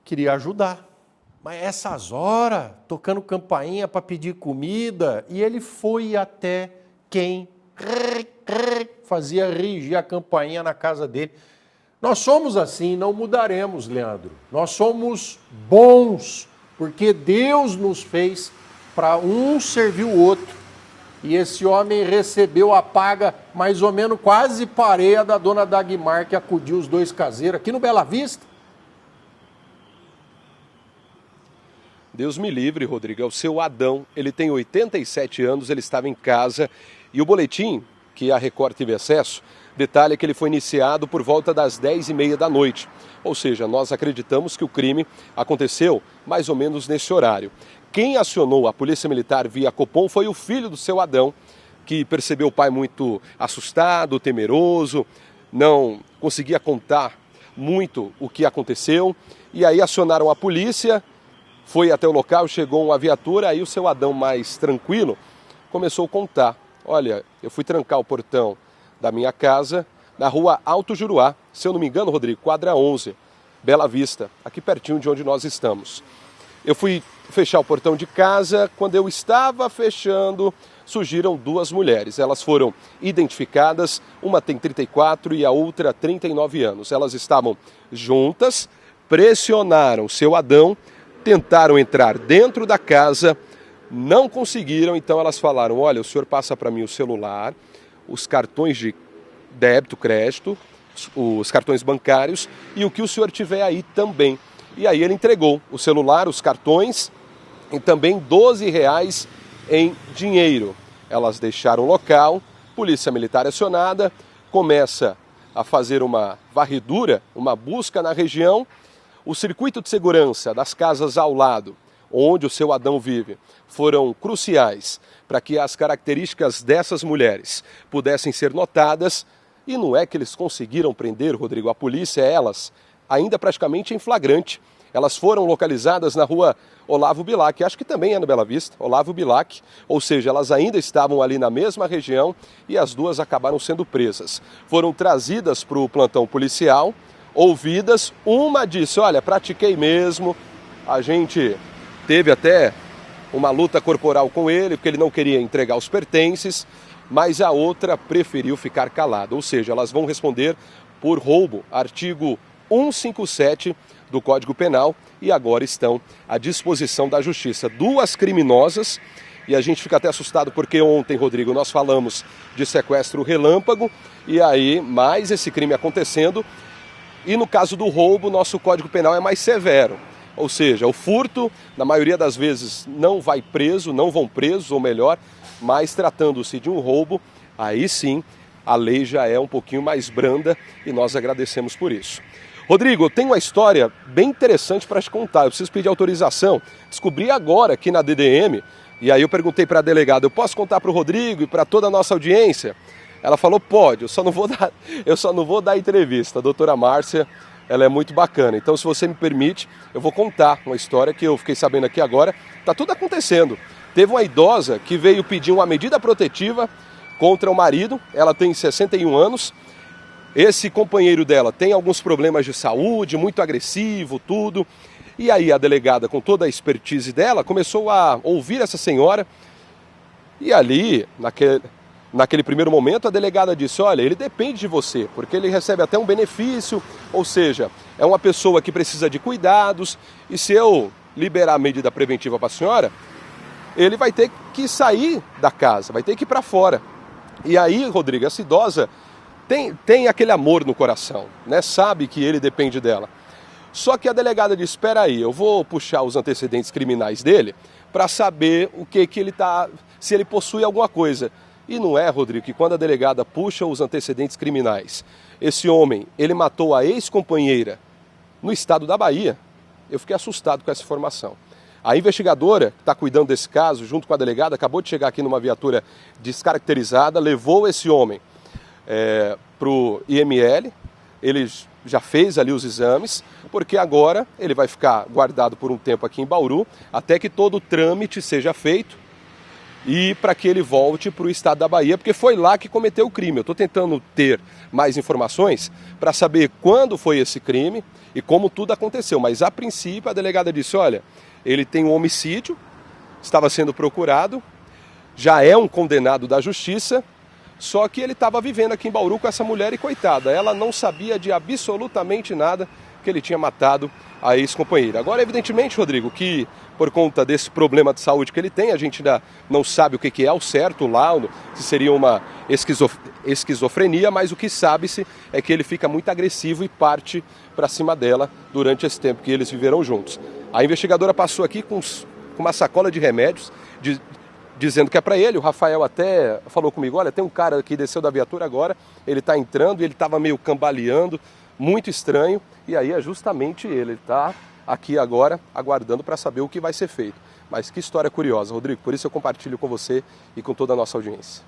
queria ajudar. Mas essas horas, tocando campainha para pedir comida, e ele foi até quem fazia rigir a campainha na casa dele. Nós somos assim, não mudaremos, Leandro. Nós somos bons, porque Deus nos fez para um servir o outro. E esse homem recebeu a paga mais ou menos quase pareia da dona Dagmar, que acudiu os dois caseiros aqui no Bela Vista. Deus me livre, Rodrigo, é o seu Adão, ele tem 87 anos, ele estava em casa e o boletim que a Record teve acesso detalha que ele foi iniciado por volta das 10h30 da noite. Ou seja, nós acreditamos que o crime aconteceu mais ou menos nesse horário. Quem acionou a Polícia Militar via Copom foi o filho do seu Adão, que percebeu o pai muito assustado, temeroso, não conseguia contar muito o que aconteceu. E aí acionaram a polícia, foi até o local, chegou uma viatura, aí o seu Adão, mais tranquilo, começou a contar. Olha, eu fui trancar o portão da minha casa na rua Alto Juruá, se eu não me engano, Rodrigo, quadra 11, Bela Vista, aqui pertinho de onde nós estamos. Eu fui fechar o portão de casa, quando eu estava fechando, surgiram duas mulheres. Elas foram identificadas, uma tem 34 e a outra 39 anos. Elas estavam juntas, pressionaram o seu Adão, tentaram entrar dentro da casa, não conseguiram, então elas falaram, olha, o senhor passa para mim o celular, os cartões de débito, crédito, os cartões bancários e o que o senhor tiver aí também. E aí ele entregou o celular, os cartões e também R$12 em dinheiro. Elas deixaram o local, polícia militar acionada, começa a fazer uma varredura, uma busca na região. O circuito de segurança das casas ao lado, onde o seu Adão vive, foram cruciais para que as características dessas mulheres pudessem ser notadas. E não é que eles conseguiram prender, Rodrigo, a polícia, elas, ainda praticamente em flagrante. Elas foram localizadas na rua Olavo Bilac, acho que também é no Bela Vista, Olavo Bilac, ou seja, elas ainda estavam ali na mesma região e as duas acabaram sendo presas. Foram trazidas para o plantão policial, ouvidas, uma disse, olha, pratiquei mesmo, a gente teve até uma luta corporal com ele, porque ele não queria entregar os pertences, mas a outra preferiu ficar calada, ou seja, elas vão responder por roubo, artigo 157 do Código Penal, e agora estão à disposição da Justiça. Duas criminosas, e a gente fica até assustado porque ontem, Rodrigo, nós falamos de sequestro relâmpago, e aí mais esse crime acontecendo, e no caso do roubo, nosso Código Penal é mais severo. Ou seja, o furto, na maioria das vezes, não vai preso, não vão presos, ou melhor, mas tratando-se de um roubo, aí sim, a lei já é um pouquinho mais branda e nós agradecemos por isso. Rodrigo, eu tenho uma história bem interessante para te contar, eu preciso pedir autorização. Descobri agora aqui na DDM, e aí eu perguntei para a delegada, eu posso contar para o Rodrigo e para toda a nossa audiência? Ela falou, pode, eu só não vou dar entrevista. A doutora Márcia, ela é muito bacana. Então, se você me permite, eu vou contar uma história que eu fiquei sabendo aqui agora. Está tudo acontecendo. Teve uma idosa que veio pedir uma medida protetiva contra o marido. Ela tem 61 anos. Esse companheiro dela tem alguns problemas de saúde, muito agressivo, tudo. E aí a delegada, com toda a expertise dela, começou a ouvir essa senhora. E ali, naquele primeiro momento, a delegada disse, olha, ele depende de você, porque ele recebe até um benefício, ou seja, é uma pessoa que precisa de cuidados, e se eu liberar a medida preventiva para a senhora, ele vai ter que sair da casa, vai ter que ir para fora. E aí, Rodrigo, essa idosa tem aquele amor no coração, né? Sabe que ele depende dela. Só que a delegada disse, espera aí, eu vou puxar os antecedentes criminais dele para saber o que ele tá, se ele possui alguma coisa. E não é, Rodrigo, que quando a delegada puxa os antecedentes criminais, esse homem, ele matou a ex-companheira no estado da Bahia. Eu fiquei assustado com essa informação. A investigadora que está cuidando desse caso, junto com a delegada, acabou de chegar aqui numa viatura descaracterizada, levou esse homem para o IML, ele já fez ali os exames, porque agora ele vai ficar guardado por um tempo aqui em Bauru, até que todo o trâmite seja feito, e para que ele volte para o estado da Bahia, porque foi lá que cometeu o crime. Eu estou tentando ter mais informações para saber quando foi esse crime e como tudo aconteceu. Mas a princípio a delegada disse, olha, ele tem um homicídio, estava sendo procurado, já é um condenado da justiça, só que ele estava vivendo aqui em Bauru com essa mulher e coitada, ela não sabia de absolutamente nada que ele tinha matado a ex-companheira. Agora, evidentemente, Rodrigo, que por conta desse problema de saúde que ele tem, a gente ainda não sabe o que é ao certo lá, se seria uma esquizofrenia, mas o que sabe-se é que ele fica muito agressivo e parte para cima dela durante esse tempo que eles viveram juntos. A investigadora passou aqui com uma sacola de remédios, dizendo que é para ele. O Rafael até falou comigo, olha, tem um cara que desceu da viatura agora, ele está entrando e ele estava meio cambaleando, muito estranho, e aí é justamente ele está aqui agora aguardando para saber o que vai ser feito. Mas que história curiosa, Rodrigo, por isso eu compartilho com você e com toda a nossa audiência.